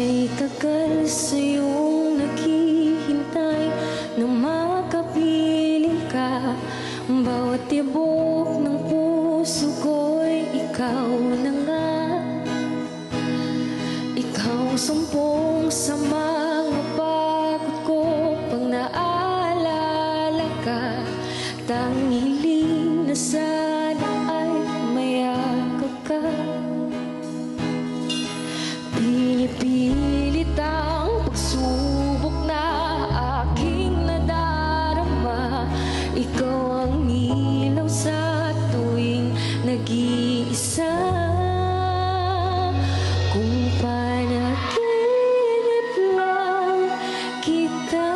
Kay tagal sa'yong naghihintay na makapiling ka. Bawat tibok ng puso ko'y ikaw na nga. Ikaw sumpong sa mga pagod ko pag naalala ka. Tanging na sana ay mayakap ka. Pinipilit ang pagsubok na aking nadarama. Ikaw ang ilaw sa tuwing nag-iisa. Kung panaginip lang kita,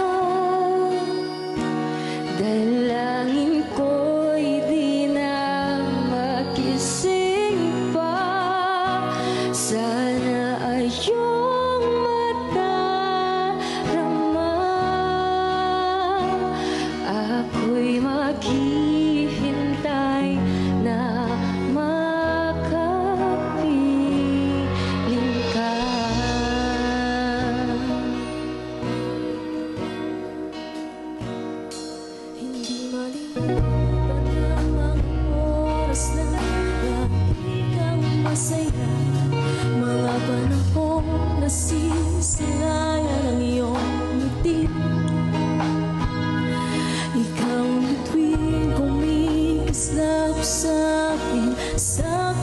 dalangin ko'y di na magising pa. Sana ay iyong madarama. Ako'y maghihintay na makapiling ka. Hindi malimutan ang mga oras na lagi kang masaya. Mga panahon na sisilayan ang iyong ngiti. Ikaw na tuwing kumikislap sa akin sa